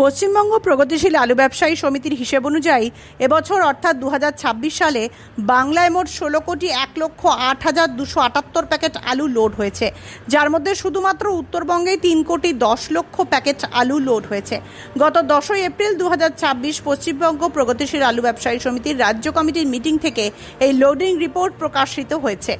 পশ্চিমবঙ্গ প্রগতিশীল আলু ব্যবসায়ী সমিতির হিসেব অনুযায়ী এবছর অর্থাৎ 2026 সালে বাংলায় মোট 16,08,278 প্যাকেট আলু লোড হয়েছে, যার মধ্যে শুধুমাত্র উত্তরবঙ্গে 3,10,00,000 প্যাকেট আলু লোড হয়েছে। গত 10ই এপ্রিল 2026 পশ্চিমবঙ্গ প্রগতিশীল আলু ব্যবসায়ী সমিতির রাজ্য কমিটির মিটিং থেকে এই লোডিং রিপোর্ট প্রকাশিত হয়েছে।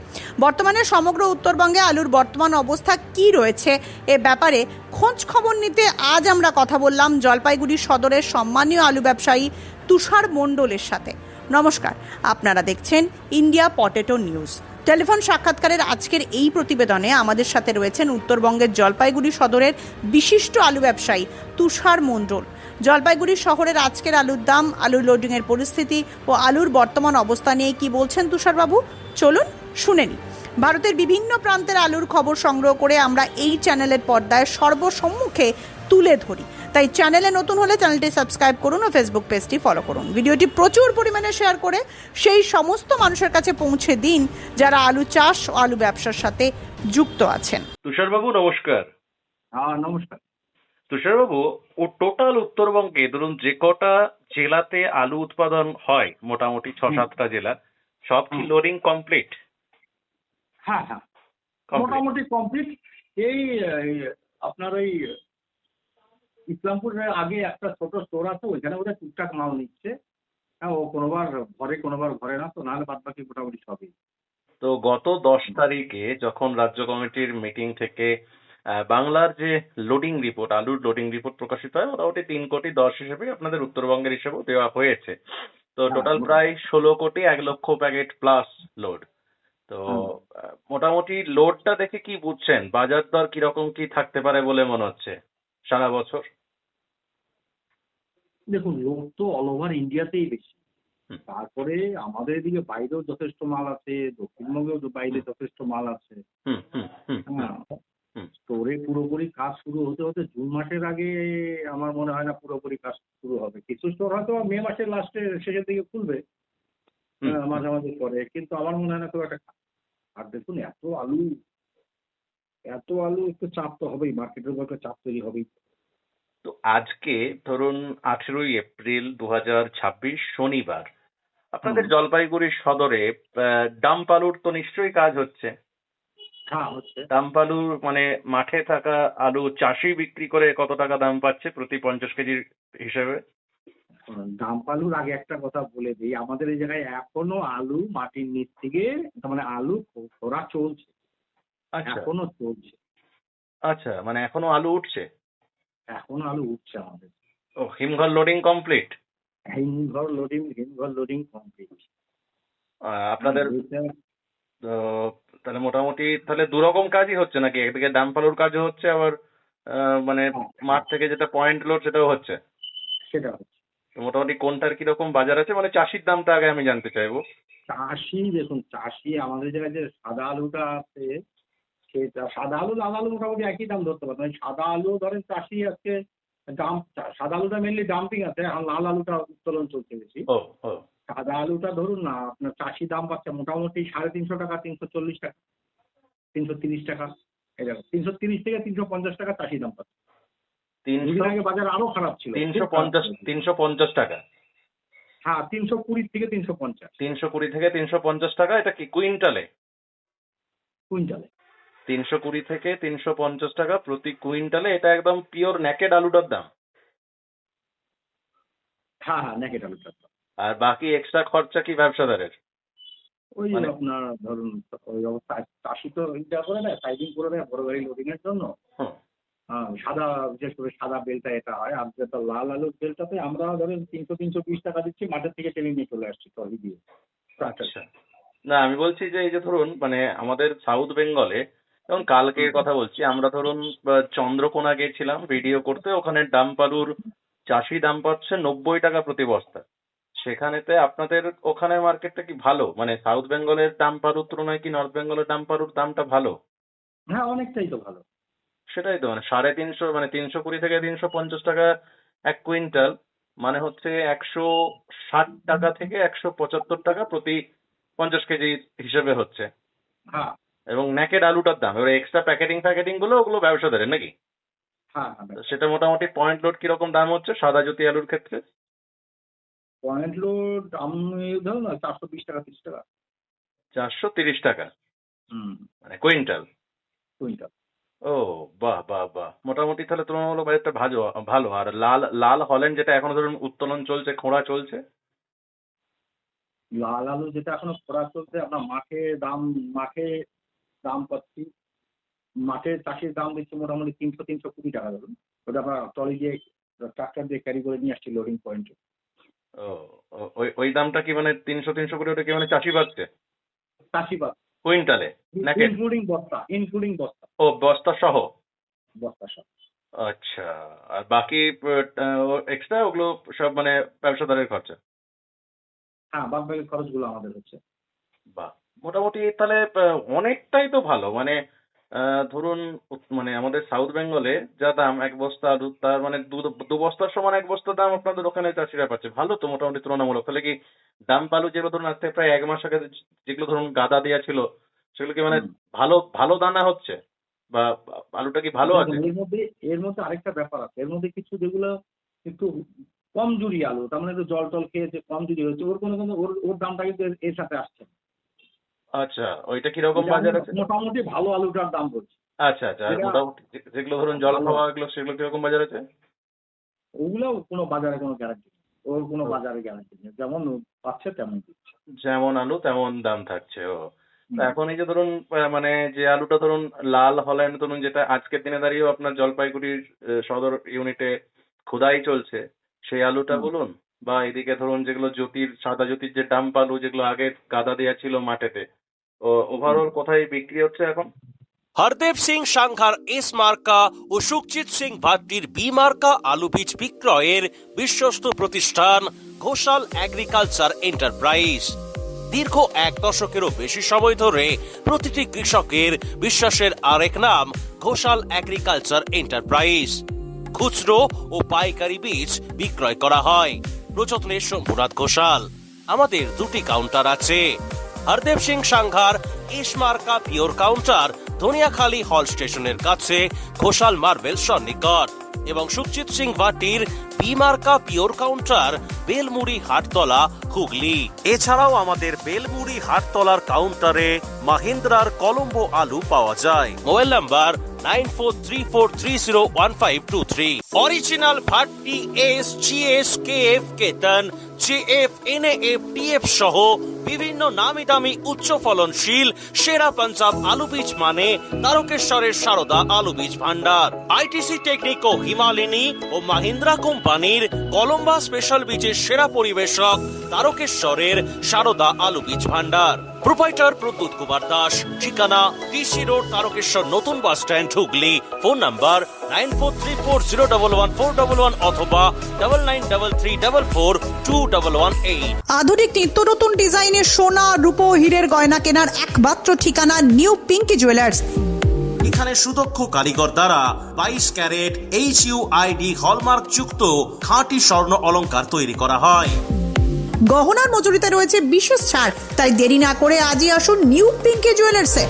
বর্তমানে সমগ্র উত্তরবঙ্গে আলুর বর্তমান অবস্থা কী রয়েছে এ ব্যাপারে খোঁজ খবর নিতে আজ আমরা কথা বললাম জলপাইগুড়ি সদরের সম্মানীয় আলু ব্যবসায়ী তুষার মণ্ডলের সাথে। নমস্কার, আপনারা দেখছেন ইন্ডিয়া পটেটো নিউজ। টেলিফোন সাক্ষাৎকারের আজকের এই প্রতিবেদনে আমাদের সাথে রয়েছেন উত্তরবঙ্গের জলপাইগুড়ি সদরের বিশিষ্ট আলু ব্যবসায়ী তুষার মণ্ডল। জলপাইগুড়ি শহরের আজকের আলুর দাম, আলুর লোডিংয়ের পরিস্থিতি ও আলুর বর্তমান অবস্থা নিয়ে কি বলছেন তুষারবাবু, চলুন শুনে নিই। ভারতের বিভিন্ন প্রান্তের আলুর খবর সংগ্রহ করে আমরা এই চ্যানেলের পর্দায় সর্বসম্মুখে তুলে ধরি। তাই চ্যানেলে নতুন হলে চ্যানেলটি সাবস্ক্রাইব করুন ও ফেসবুক পেজটি ফলো করুন। ভিডিওটি প্রচুর পরিমাণে শেয়ার করে সেই সমস্ত মানুষের কাছে পৌঁছে দিন যারা আলু চাষ ও আলু ব্যবসার সাথে যুক্ত আছেন। তুষারবাবু নমস্কার। নমস্কার। তুষারবাবু, টোটাল উত্তরবঙ্গে ধরুন যে কটা জেলাতে আলু উৎপাদন হয়, মোটামুটি 6-7টা জেলা, সব কি লোডিং কমপ্লিট? হ্যাঁ, মোটামুটি কমপ্লিট। এই আপনার ওই ইসলামপুরের আগে একটা ছোট স্টোর আছে, ওইখানে বোধহয় টুকটাক মাল নিচ্ছে। হ্যাঁ, ও কোনোবার কোনোবার ঘরে না, তো নাহলে বাদ বাকি মোটামুটি সবই। তো গত 10 তারিখে যখন রাজ্য কমিটির মিটিং থেকে বাংলার যে লোডিং রিপোর্ট, আলুর লোডিং রিপোর্ট প্রকাশিত হয়, মোটামুটি 3,10,00,000 হিসেবে আপনাদের উত্তরবঙ্গের হিসেবেও দেওয়া হয়েছে। তো টোটাল প্রায় 16,01,00,000 প্যাকেট প্লাস লোড। তো মোটামুটি লোডটা দেখে কি বুঝছেন, বাজার দর কিরকম কি থাকতে পারে বলে মনে হচ্ছে সারা বছর? দেখুন, লোড তো অল ওভার ইন্ডিয়াতেই বেশি। তারপরে আমাদের এদিকে বাইরেও যথেষ্ট মাল আছে, দক্ষিণবঙ্গেও বাইরে যথেষ্ট মাল আছে। হ্যাঁ, স্টোরে পুরোপুরি কাজ শুরু হতে হতে জুন মাসের আগে আমার মনে হয় না পুরোপুরি কাজ শুরু হবে। কিছু স্টোর হয়তো মে মাসের শেষের দিকে খুলবে, মাঝামাঝি পরে, কিন্তু আমার মনে হয় না খুব একটা। আর দেখুন, এত আলু একটু চাপ তো হবেই, মার্কেটের উপর একটা চাপ তৈরি হবেই। তো আজকে ধরুন 18ই এপ্রিল 2026 শনিবার, আপনাদের জলপাইগুড়ি সদরে ডাম্প আলুর তো নিশ্চয়ই কাজ হচ্ছে। হ্যাঁ, হচ্ছে। ডাম্প আলুর মানে মাঠে থাকা আলু চাষি বিক্রি করে কত টাকা দাম পাচ্ছে প্রতি 50 কেজির হিসেবে? ডাম্প আলুর আগে একটা কথা বলে দিই, আমাদের এই জায়গায় এখনো আলু মাটির নিচ থেকে, তার মানে আলু খোঁড়া চলছে। আচ্ছা এখনো চলছে। আচ্ছা, মানে এখনো আলু উঠছে? এখনো আলু উঠছে আমাদের। ও, হিমঘর লোডিং কমপ্লিট? হিমঘর লোডিং কমপ্লিট। আপনাদের তো তাহলে মোটামুটি তাহলে দুরকম কাজই হচ্ছে নাকি? একদিকে ডাম্প আলুর কাজও হচ্ছে, আবার মানে মাঠ থেকে যেটা পয়েন্ট লোড সেটাও হচ্ছে? সেটা হচ্ছে। তো মোটামুটি কোনটার কিরকম বাজার আছে, মানে চাষির দামটা আগে আমি জানতে চাইবো। দেখুন, আমাদের জায়গায় যে সাদা আলুটা আছে, সেটা সাদা আলু লাল আলু মোটামুটি একই দাম ধরতে পারেন। সাদা আলু ধরেন চাষি আজকে সাদা আলুটা মেনলি ডাম্পিং আছে, আর লাল আলুটা উত্তোলন চলছে বেশি। ও ও, সাদা আলুটা ধরুন না, আপনার চাষি দাম পাচ্ছে মোটামুটি 350 টাকা, 340 টাকা, 330 টাকা, এরকম 330 থেকে 350 টাকা চাষি দাম পাচ্ছে। 300 আগে বাজার আরো খারাপ ছিল। 350 টাকা? হ্যাঁ, 320 থেকে 350। 320 থেকে 350 টাকা। এটা কি কুইন্টালে? কুইন্টালে। 320 থেকে 350 টাকা প্রতি কুইন্টালে। এটা একদম পিওর নেকেড আলুটার দাম? হ্যাঁ, নেকেড আলুটার দাম। আর বাকি এক্সট্রা খরচা কি ব্যবসাদারের? ওই মানে আপনার ধরুন, ওই অবস্থা চাষি তো ইটা করে দেয়, সাইজিং করে দেয় বড় গাড়ি লোডিং এর জন্য। সাদা, বিশেষ করে সাদা বেলটা এটা হয়। আর যেটা লাল আলুর বেলটাতে আমরা ধরেন 300-320 টাকা দিচ্ছি, মাঠের থেকে টেনে নিয়ে চলে আসছি ট্রলি দিয়ে। আচ্ছা, না আমি বলছি যে এই যে ধরুন মানে আমাদের সাউথ বেঙ্গলে, যেমন কালকের কথা বলছি, আমরা ধরুন চন্দ্রকোনা গেছিলাম ভিডিও করতে, ওখানে ডাম্প আলুর চাষি দাম পাচ্ছে 90 টাকা প্রতি বস্তা। সেখানেতে আপনাদের ওখানে মার্কেটটা কি ভালো? মানে সাউথ বেঙ্গলের ডাম্প আলুর তুলনায় কি নর্থ বেঙ্গলের ডাম্প আলুর দামটা ভালো? হ্যাঁ, অনেকটাই তো ভালো। সেটাই তো, মানে 350, মানে 320 থেকে 350 টাকা এক কুইন্টাল, মানে হচ্ছে 160 টাকা থেকে 175 টাকা প্রতি 50 কেজি হিসেবে হচ্ছে। হ্যাঁ, এবং নেকেড আলুটার দাম, এবার এক্সট্রা প্যাকেটিং গুলো ওগুলো ব্যবসাদারের নাকি? হ্যাঁ হ্যাঁ তো সেটা মোটামুটি পয়েন্ট লোড কিরকম দাম হচ্ছে সাদা জ্যোতি আলুর ক্ষেত্রে? পয়েন্ট লোড আমি ধরো না 420 টাকা 30 টাকা। 430 টাকা হুম। মানে কুইন্টাল? কুইন্টাল। ও বাহ বাহ বাহ, মোটামুটি তাহলে তুলনামূলক বাজারটা ভালো। ভালো। আর লাল লাল হল্যান্ড যেটা এখনো ধরুন উত্তোলন চলছে, খোঁড়া চলছে? লাল আলু যেটা এখনো খরা চলছে, আপনার মাঠে দাম পাচ্ছি, মাঠে চাষির দাম দিচ্ছে মোটামুটি 300-320 টাকা ধরুন। ওটা আমরা ট্রলি দিয়ে ট্রাক্টর দিয়ে ক্যারি করে নিয়ে আসছি লোডিং পয়েন্টে। ও, ওই ওই দামটা কি মানে 300 করে, ওটা কি মানে চাষি পাচ্ছে চাষি পাচ্ছে কুইন্টালে নাকি? ইনক্লুডিং বস্তা ও, বস্তা সহ? বস্তা সব। আচ্ছা। আর বাকি এক্সট্রা ওগুলো সব মানে ব্যবসাদারের খরচা? হ্যাঁ, বাদ বাকি খরচগুলো আমাদের হচ্ছে। বাহ, মোটামুটি তাহলে অনেকটাই তো ভালো। মানে ধরুন মানে আমাদের সাউথ বেঙ্গলে যা দাম এক বস্তা আলু, তার মানে দু বস্তার সমান এক বস্তা দাম আপনাদের ওখানে চাষিরা পাচ্ছে। ভালো তো মোটামুটি তুলনামূলক। তাহলে কি দাম পালু যেগুলো ধরুন আজ থেকে প্রায় 1 মাস আগে যেগুলো ধরুন গাদা দেওয়া ছিল, সেগুলো কি মানে হুম। ভালো ভালো দানা হচ্ছে, বা আলুটা কি ভালো আছে? এর মধ্যে আরেকটা ব্যাপার আছে। এর মধ্যে কিছু যেগুলো একটু কমজুরি আলু, তার মানে একটু জল টল খেয়েছে, কমজুরি হচ্ছে, ওর কোনো কোনো ওর দামটা কিন্তু এর সাথে আসছে না। আচ্ছা, ওইটা কিরকম এটা আমি বাজার আছে? মোটামুটি ভালো আলুটার দাম বলছি। আচ্ছা আচ্ছা। আর যেটা মোটামুটি যেগুলো ধরুন জল ভালো, খাওয়া এগুলো, সেগুলো কিরকম বাজার আছে? ওগুলো কোনো বাজারে কোনো গ্যারান্টি নেই। ওর কোনো ও, বাজারে গ্যারান্টি নেই, যেমন পাচ্ছে তেমন দিচ্ছে। যেমন আলু তেমন দাম থাকছে। ও, তা হুম। এখন এই যে ধরুন মানে যে আলুটা ধরুন লাল হল্যান্ড ধরুন, যেটা আজকের দিনে দাঁড়িয়েও আপনার জলপাইগুড়ির সদর ইউনিটে খোদাই চলছে, সেই আলুটা হুম। বলুন, বা এদিকে ধরুন যেগুলো জ্যোতির, সাদা জ্যোতির যে ডাম্প আলু, যেগুলো আগে গাদা দেওয়া ছিল মাঠেতে, হুম। ওভারঅল কোথায় বিক্রি হচ্ছে এখন? হরদেব সিং সাংঘার এস মার্কা ও সুখজিৎ সিং ভাট্টির বি মার্কা আলু বীজ বিক্রয়ের বিশ্বস্ত প্রতিষ্ঠান ঘোষাল এগ্রিকালচার এন্টারপ্রাইজ। দীর্ঘ 1 দশকেরও বেশি সময় ধরে প্রতিটি কৃষকের বিশ্বাসের আরেক নাম ঘোষাল এগ্রিকালচার এন্টারপ্রাইজ। খুচরো ও পাইকারি বীজ বিক্রয় করা হয়। প্রযত্নে শম্ভুনাথ ঘোষাল। আমাদের 2টি কাউন্টার আছে। হরদেব সিং সাংঘার এস মার্কা পিওর কাউন্টার ধনিয়াখালী হল স্টেশনের কাছে ঘোষাল মার্বেল সন্নিকট, এবং সুখজিৎ সিং ভাটির বি মার্কা পিওর কাউন্টার বেলমুড়ি হাটতলা হুগলি। এছাড়াও আমাদের বেলমুড়ি হাটতলার কাউন্টারে মাহিন্দ্রার কলম্বো আলু পাওয়া যায়। Mobile number 9434301523। Original Bhatti S GS KF কেতন জেএফ এনএএফ টিএফ সহ বিভিন্ন নামি দামি উচ্চ ফলনশীল সেরা পাঞ্জাব আলু বীজ মানে তারকেশ্বরের সারদা আলু বীজ ভান্ডার। আইটিসি টেকনিক ও হিমালিনী ও মাহিন্দ্রা কোম্পানির কলম্বা স্পেশাল বীজের সেরা পরিবেশক তারকেশ্বরের সারদা আলু বীজ ভান্ডার। প্রোপাইটার প্রদ্যুৎ কুমার দাস। ঠিকানা ডিসি রোড, তারকেশ্বর নতুন bus stand, Hooghly. Phone number 9434011411 অথবা 9933442118। আধুনিক নিত্য নতুন ডিজাইনের সোনা, রূপো, হীরের গয়না কেনার একমাত্র ঠিকানা নিউ পিঙ্কি জুয়েলার্স। এখানে সুদক্ষ কারিগর দ্বারা 22 ক্যারেট HUID হলমার্ক যুক্ত খাঁটি স্বর্ণ অলংকার তৈরি করা হয়। গহনার মজুরিতে রয়েছে বিশেষ ছাড়, তাই দেরি না করে আজই আসুন নিউ পিঙ্কি জুয়েলার্সে।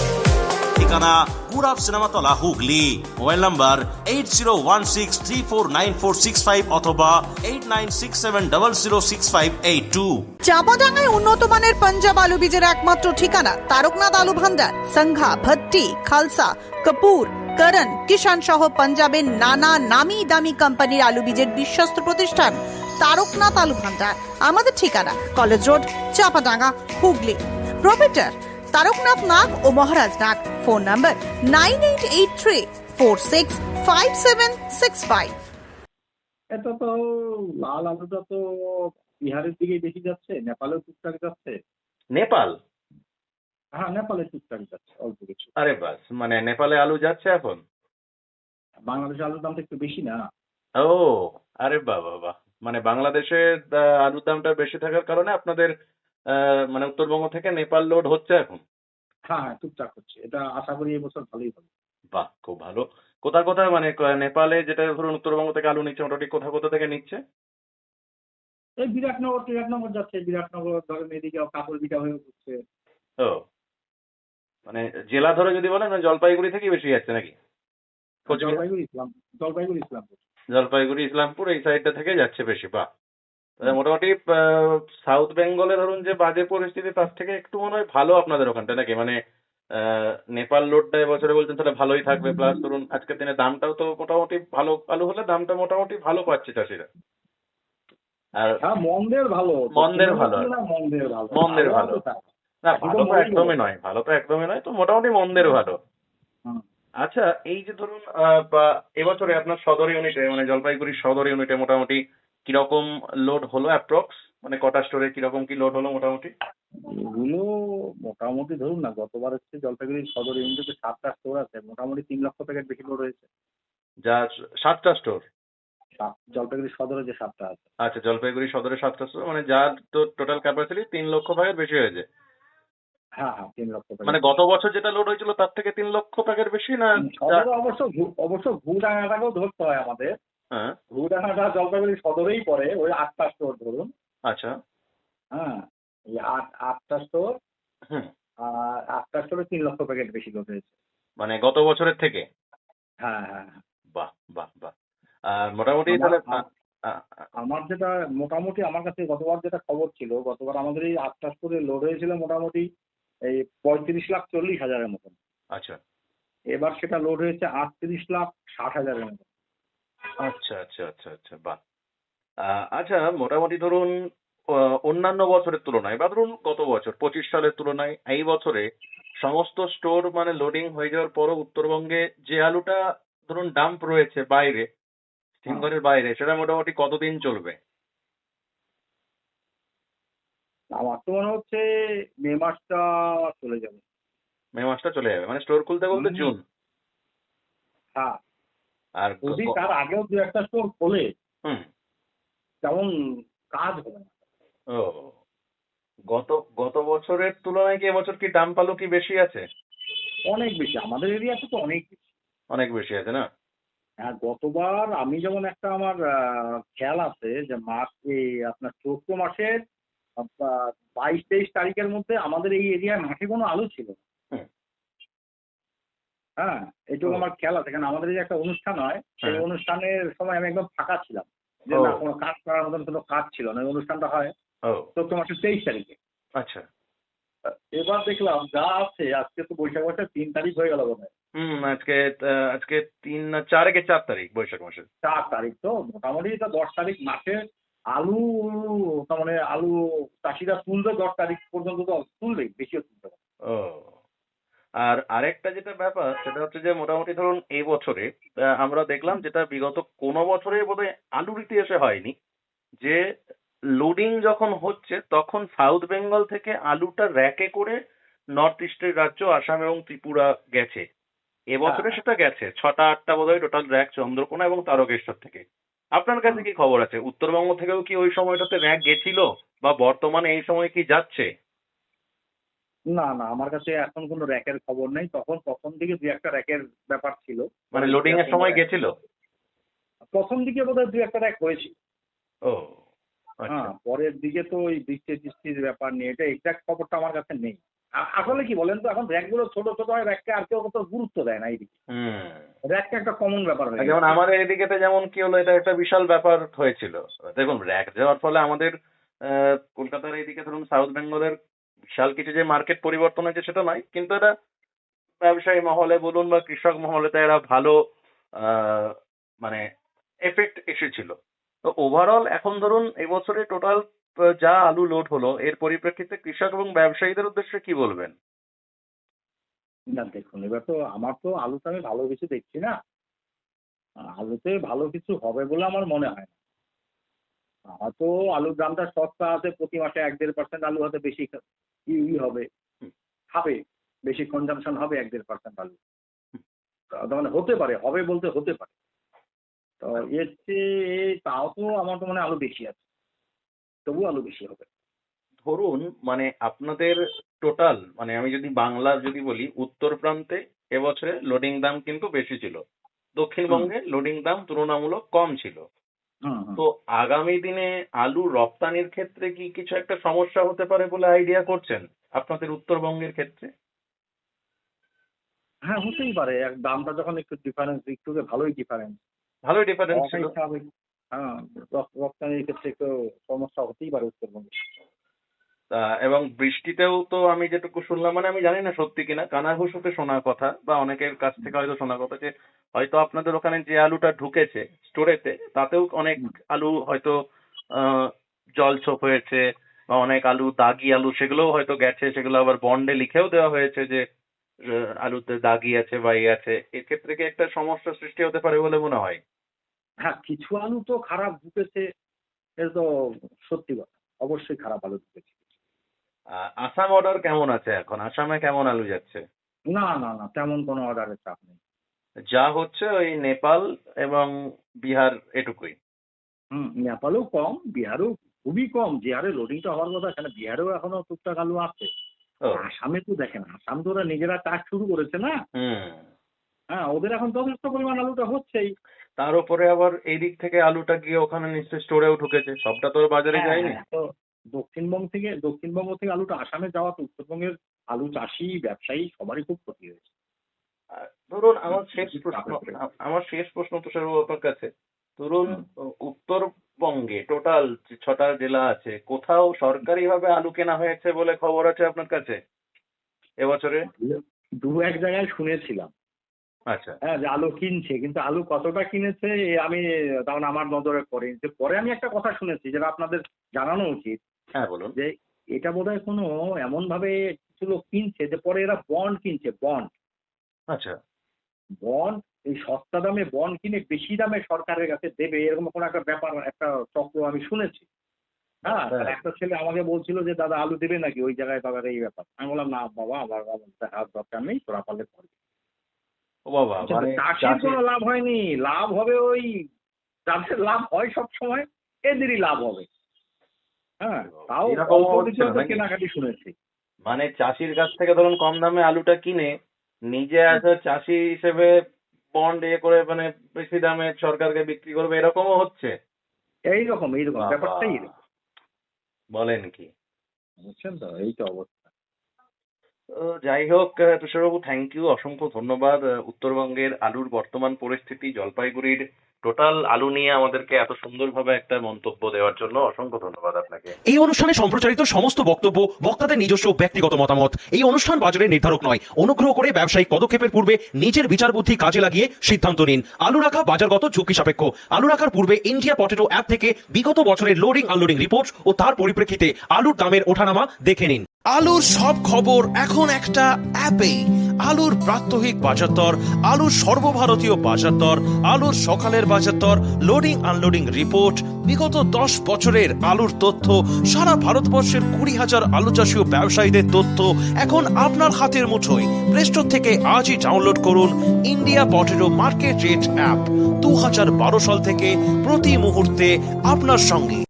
ঠিকানা পুরাব সিনেমাতলা, হুগলি। মোবাইল নাম্বার 8016349465 অথবা 8967006582। চাপাডাঙ্গায় উন্নত মানের পাঞ্জাব আলু বীজের একমাত্র ঠিকানা তারকনাথ আলু ভান্ডার। সংঘা, ভট্টি, খালসা, কপুর, করণ, কিষান সহ পাঞ্জাবের নানা নামি দামি কোম্পানির আলু বীজের বিশ্বস্ত প্রতিষ্ঠান তারকনাথ আলু ভান্ডার। আমাদের ঠিকানা college road, Chapadanga, Hooghly. Proprietor Taraknath Nag ও মহারাজ নাগ। Phone number 9883465765। এটা তো লাল আলুটা তো বিহারের দিকেই বেশি যাচ্ছে, নেপালেও টুকটাক যাচ্ছে। নেপাল? হ্যাঁ, নেপালে টুকটাক যাচ্ছে অল্প কিছু। আরে বাস, মানে নেপালে আলু যাচ্ছে এখন? বাংলাদেশের আলুর দামটা একটু বেশি না? ও, আরে বাহ বাহ বাহ। মানে বাংলাদেশে আলুর দামটা বেশি থাকার কারণে আপনাদের মানে উত্তরবঙ্গ থেকে নেপাল লোড হচ্ছে এখন? হ্যাঁ হ্যাঁ, টুকটাক হচ্ছে। এটা আশা করি এবছর ভালোই হবে। বাহ, খুব ভালো। কোথায় কোথায় মানে নেপালে যেটা ধরুন উত্তরবঙ্গ থেকে আলু নিচ্ছে, মোটামুটি কোথা থেকে নিচ্ছে? এই বিরাটনগর যাচ্ছে। বিরাটনগর ধরেন এদিকে কাপড় বিটা হয়ে উঠছে। ও, মানে জেলা ধরে যদি বলেন, মানে জলপাইগুড়ি থেকে বেশি যাচ্ছে নাকি? কোচবিহার, জলপাইগুড়ি ইসলামপুর। জলপাইগুড়ি, ইসলামপুর এই সাইডটা থেকে যাচ্ছে বেশি। বাহ, তাহলে মোটামুটি সাউথ বেঙ্গলে ধরুন যে বাজে পরিস্থিতি তার থেকে একটু মনে হয় ভালো আপনাদের ওখানটা নাকি? মানে নেপাল লোডটা এবছরে বলছেন তাহলে ভালোই থাকবে, প্লাস ধরুন আজকের দিনে দামটাও তো মোটামুটি ভালো, আলু হলে দামটা মোটামুটি ভালো পাচ্ছে চাষিরা। আর হ্যাঁ, মন্দের ভালো, মন্দের ভালো, মন্দের ভালো, মন্দের ভালো। না ভালো তো একদমই নয়, ভালো তো একদমই নয়, তো মোটামুটি মন্দের ভালো। হুম। আচ্ছা, এই যে ধরুন এবছরে আপনার সদর ইউনিটে মানে জলপাইগুড়ির সদর ইউনিটে মোটামুটি কিরকম লোড হলো অ্যাপ্রক্স, মানে কটা স্টোরে কিরকম কি লোড হলো মোটামুটি? এগুলো মোটামুটি ধরুন না, গতবার হচ্ছে জলপাইগুড়ি সদর ইউনিটে 7টা স্টোর আছে, মোটামুটি 3 লক্ষ প্যাকেট বেশি লোড হয়েছে। যা 7টা স্টোর? জলপাইগুড়ি সদরে যে 7টা আছে। আচ্ছা, জলপাইগুড়ি সদরে 7টা স্টোর, মানে যার তো টোটাল ক্যাপাসিটি 3 লক্ষ প্যাকেট বেশি হয়েছে। হ্যাঁ হ্যাঁ, 3 লক্ষ প্যাকেট। মানে গত বছর যেটা লোড হয়েছিল তার থেকে 3 লক্ষ প্যাকেট বেশি না? সদরে অবশ্য ঘুডাঙ্গাটাকেও ধরতে হয় আমাদের। হ্যাঁ, ঘুডাঙ্গাটা জলপাইগুড়ি সদরেই পড়ে, ওই 8টা স্টোর ধরুন। আচ্ছা, হ্যাঁ, এই 8টা স্টোর, হুম, আর 8টা স্টোরে 3 লক্ষ প্যাকেট বেশি লোড হয়েছে। মানে গত বছরের থেকে? হ্যাঁ হ্যাঁ হ্যাঁ। বাহ বাহ বাহ। আর মোটামুটি আমার- তাহলে আমার যেটা মোটামুটি আমার কাছে গতবার যেটা খবর ছিল, গতবার আমাদের এই 8টা স্টোরে লোড হয়েছিল মোটামুটি এই 35,40,000-এর মতন। আচ্ছা এবার সেটা লোড হয়েছে 38,60,000-এর মতন। আচ্ছা আচ্ছা আচ্ছা আচ্ছা, বাহ। আচ্ছা, মোটামুটি ধরুন অন্যান্য বছরের তুলনায় বা ধরুন গত বছর 25 সালের তুলনায় এই বছরে সমস্ত স্টোর মানে লোডিং হয়ে যাওয়ার পরও উত্তরবঙ্গে যে আলুটা ধরুন ডাম্প রয়েছে বাইরে, হিমঘরের বাইরে, সেটা মোটামুটি কতদিন চলবে? আমার তো মনে হচ্ছে মে মাসটা চলে যাবে। মে মাসটা চলে যাবে, মানে স্টোর খুলতে বলতে হুম। জুন। হ্যাঁ, আর যদি তার আগেও 2-একটা স্টোর খোলে হুম, তেমন কাজ হবে না। ও, গত গত বছরের তুলনায় কি এবছর কি ডাম্প আলু কি বেশি আছে? অনেক বেশি, আমাদের এরিয়াতে তো অনেক বেশি। অনেক বেশি আছে না? হ্যাঁ, গতবার আমি যেমন একটা আমার খেয়াল আছে যে আপনার চৈত্র মাসের 22-23 তারিখের মধ্যে আমাদের এই এরিয়ায় মাঠে কোনো আলু ছিল না। হুম, হ্যাঁ, এইটুকু ও। আমার খেয়াল আছে, কারণ আমাদের এই যে একটা অনুষ্ঠান হয়, সেই হ্যাঁ। অনুষ্ঠানের সময় আমি একদম ফাঁকা ছিলাম, যে ও। না কোনো কাজ করার মতন কোনো কাজ ছিল না। ওই অনুষ্ঠানটা হয় ও, চৈত্র মাসের 23 তারিখে। আচ্ছা। এবার দেখলাম যা আছে, আজকে তো বৈশাখ মাসের 3 তারিখ হয়ে গেল বোধ হয়। আজকে আজকে 3 না 4 বৈশাখ মাসের। 4 তারিখ, তো মোটামুটি তো 10 তারিখ মাসে আলু, তার মানে আলু চাষিরা তুলবে 10 তারিখ পর্যন্ত, তো তুলবেই, বেশিও তুলতে পারে। ও, আর আরেকটা যেটা ব্যাপার সেটা হচ্ছে যে মোটামুটি ধরুন এই বছরে আমরা দেখলাম যেটা বিগত কোনো বছরে বোধহয় আলুর ইতিহাসে হয়নি, যে লোডিং যখন হচ্ছে তখন সাউথ বেঙ্গল থেকে আলুটা র্যাকে করে নর্থ ইস্টের রাজ্য আসাম এবং ত্রিপুরা গেছে। এবছরে সেটা গেছে 6টা-8টা বোধহয় টোটাল র্যাক চন্দ্রকোনা এবং তারকেশ্বর থেকে। আপনার কাছে কি খবর আছে, উত্তরবঙ্গ থেকেও কি ওই সময়টাতে র্যাক গেছিল বা বর্তমানে এই সময় কি যাচ্ছে? না না, আমার কাছে এখন কোনো র্যাকের খবর নেই। তখন প্রথম দিকে 2-একটা র্যাকের ব্যাপার ছিল। মানে লোডিং এর সময় গেছিল? প্রথম দিকে বোধহয় 2-একটা র্যাক হয়েছিল। ও, আচ্ছা। হ্যাঁ, পরের দিকে তো ওই বৃষ্টির ব্যাপার নিয়ে, এটা এক্সাক্ট খবরটা আমার কাছে নেই। আসলে কি বলেন তো, এখন র্যাকগুলো ছোট ছোট হয়, র্যাককে আর কেউ অত গুরুত্ব দেয় না এইদিকে। হুম, র্যাকটা একটা কমন ব্যাপার হয়ে যেমন গেছে। আমাদের এদিকেতে যেমন কি হলো, এটা একটা বিশাল ব্যাপার হয়েছিল। দেখুন, র্যাক যাওয়ার ফলে আমাদের কলকাতার এইদিকে ধরুন সাউথ বেঙ্গলের বিশাল কিছু যে মার্কেট পরিবর্তন হয়েছে সেটা নয়, কিন্তু এটা ব্যবসায়ী মহলে বলুন বা কৃষক মহলে তো এরা ভালো মানে এফেক্ট এসেছিল। তো ওভারঅল এখন ধরুন এবছরে টোটাল যা আলু লোড হলো এর পরিপ্রেক্ষিতে কৃষক এবং ব্যবসায়ীদের উদ্দেশ্যে কি বলবেন? না দেখুন, এবার তো আমার তো আলুতে আমি ভালো কিছু দেখছি না। আলুতে ভালো কিছু হবে বলে আমার মনে হয় না। হয়তো আলুর দামটা সস্তা আছে, প্রতি মাসে 1-1.5% আলু হয়তো বেশি হবে, হুম, খাবে, বেশি কনজাম্পশন হবে 1-1.5% আলু। তার মানে হতে পারে, হবে বলতে হতে পারে। তো এর চেয়ে তাও তো আমার তো মনে হয় আলু বেশি আছে, তবু আলু বেশি হবে। ধরুন মানে আপনাদের টোটাল মানে আমি যদি বাংলার যদি বলি, উত্তর প্রান্তে এবছরে লোডিং দাম কিন্তু বেশি ছিল, দক্ষিণবঙ্গে লোডিং দাম তুলনামূলক কম ছিল। হুম হুম। তো আগামী দিনে আলু রপ্তানির ক্ষেত্রে কি কিছু একটা সমস্যা হতে পারে বলে আইডিয়া করছেন আপনাদের উত্তরবঙ্গের ক্ষেত্রে? হ্যাঁ, হতেই পারে। দামটা যখন একটু ডিফারেন্স, একটু ভালোই ডিফারেন্স, ভালোই ডিফারেন্স ছিল। স্বাভাবিক। হ্যাঁ, রপ্তানির ক্ষেত্রে একটু সমস্যা হতেই পারে উত্তরবঙ্গে। এবং বৃষ্টিতেও তো আমি যেটুকু শুনলাম, মানে আমি জানি না সত্যি কিনা, কানাঘুষোতে শোনা কথা বা অনেকের কাছ থেকে হয়তো শোনা কথা যে হয়তো আপনাদের ওখানে যে আলুটা ঢুকেছে স্টোরেতে তাতেও অনেক আলু হয়তো জল ছোপ হয়েছে বা অনেক আলু দাগি আলু সেগুলোও হয়তো গেছে, সেগুলো আবার বন্ডে লিখেও দেওয়া হয়েছে যে আলুতে দাগি আছে বা ইয়ে আছে। এক্ষেত্রে কি একটা সমস্যার সৃষ্টি হতে পারে বলে মনে হয়? হ্যাঁ, কিছু আলু তো খারাপ ঢুকেছে, এটা তো সত্যি কথা। অবশ্যই খারাপ আলু ঢুকেছে। আসাম অর্ডার কেমন আছে এখন? আসামে কেমন আলু যাচ্ছে? না না না, তেমন কোনো অর্ডারের চাপ নেই। যা হচ্ছে ওই নেপাল এবং বিহার এটুকুই। নেপালেও কম, বিহারেও খুবই কম। যে হারে লোডিংটা হওয়ার কথা, এখানে বিহারেও এখনো টুকটাক আলু আছে। ও, আসামে তো দেখেন, আসাম তো ওরা নিজেরা চাষ শুরু করেছে না। হুম। হ্যাঁ, ওদের এখন যথেষ্ট পরিমাণ আলুটা হচ্ছেই। তার উপরে আবার এই দিক থেকে আলুটা গিয়ে ওখানে নিশ্চয়ই স্টোরেও ঢুকেছে, সবটা তো আর বাজারে হ্যাঁ, যায়নি। তো দক্ষিণবঙ্গ থেকে আলুটা আসামে যাওয়া, তো উত্তরবঙ্গের আলু চাষি, ব্যবসায়ী সবারই খুব ক্ষতি হয়েছে। ধরুন আমার শেষ প্রশ্ন তুষারবাবু আপনার কাছে। ধরুন উত্তরবঙ্গে টোটাল 6টা জেলা আছে, কোথাও সরকারিভাবে আলু কেনা হয়েছে বলে খবর আছে আপনার কাছে এবছরে? দু এক জায়গায় শুনেছিলাম, আচ্ছা। হ্যাঁ, যে আলু কিনছে, কিন্তু আলু কতটা কিনেছে আমি তখন আমার নজরে পড়ে। যে পরে আমি একটা কথা শুনেছি যেটা আপনাদের জানানো উচিত, হ্যাঁ, বলুন। যে এটা বোধহয় কোনো এমন ভাবে কিছু লোক কিনছে যে পরে এরা বন্ড কিনছে, বন্ড। আচ্ছা। বন্ড, এই সস্তা দামে বন্ড কিনে বেশি দামে সরকারের কাছে দেবে, এরকম কোনো একটা ব্যাপার, একটা চক্র আমি শুনেছি। হ্যাঁ, আর একটা ছেলে আমাকে বলছিল যে দাদা আলু দেবে নাকি ওই জায়গায়, দাদার এই ব্যাপার। আমি বললাম না বাবা, আমার দেখার দরকার নেই, তোরা পারলে পরে। ও বাবা, মানে চাষির কোনো লাভ হয়নি, লাভ হবে ওই যাদের লাভ হয় সব সময়, এদেরই লাভ হবে। হ্যাঁ, তাও এরকম অল্প হচ্ছে কিছু না নাকি? কেনাকাটি শুনেছি। মানে চাষির কাছ থেকে ধরুন কম দামে আলুটা কিনে নিজে আসে চাষি হিসেবে বন্ড করে মানে বেশি দামে সরকারকে বিক্রি করবে, এরকমও হচ্ছে? এইরকম বাবা, ব্যাপারটাই এরকম। বলেন কি? বুঝছেন তো, এই তো অবস্থা। তো যাই হোক, তুষারবাবু থ্যাংক ইউ, অসংখ্য ধন্যবাদ। উত্তরবঙ্গের আলুর বর্তমান পরিস্থিতি, জলপাইগুড়ির টোটাল আলু নিয়ে আমাদেরকে এত সুন্দরভাবে একটা মন্তব্য দেওয়ার জন্য অসংখ্য ধন্যবাদ আপনাকে। এই অনুষ্ঠানে সম্প্রচারিত সমস্ত বক্তব্য বক্তাদের নিজস্ব ব্যক্তিগত মতামত। এই অনুষ্ঠান বাজারের নির্ধারক নয়। অনুগ্রহ করে ব্যবসায়িক পদক্ষেপের পূর্বে নিজের বিচার বুদ্ধি কাজে লাগিয়ে সিদ্ধান্ত নিন। আলু রাখা বাজারগত ঝুঁকি সাপেক্ষ। আলু রাখার পূর্বে ইন্ডিয়া পটেটো অ্যাপ থেকে বিগত বছরের লোডিং আনলোডিং রিপোর্ট ও তার পরিপ্রেক্ষিতে আলুর দামের ওঠানামা দেখে নিন। আলুর সব খবর এখন একটা অ্যাপেই। আলুর প্রাত্যহিক বাজার দর, আলুর সর্বভারতীয় বাজার দর, আলুর সকালের বাজার দর, লোডিং আনলোডিং রিপোর্ট, বিগত 10 বছরের আলুর তথ্য, সারা ভারতবর্ষের 20,000 আলু চাষী ও ব্যবসায়ীদের তথ্য এখন আপনার হাতের মুঠোয়। প্লে স্টোর থেকে আজই ডাউনলোড করুন India potato market rate app. 2012 সাল থেকে প্রতি মুহূর্তে আপনার সঙ্গে।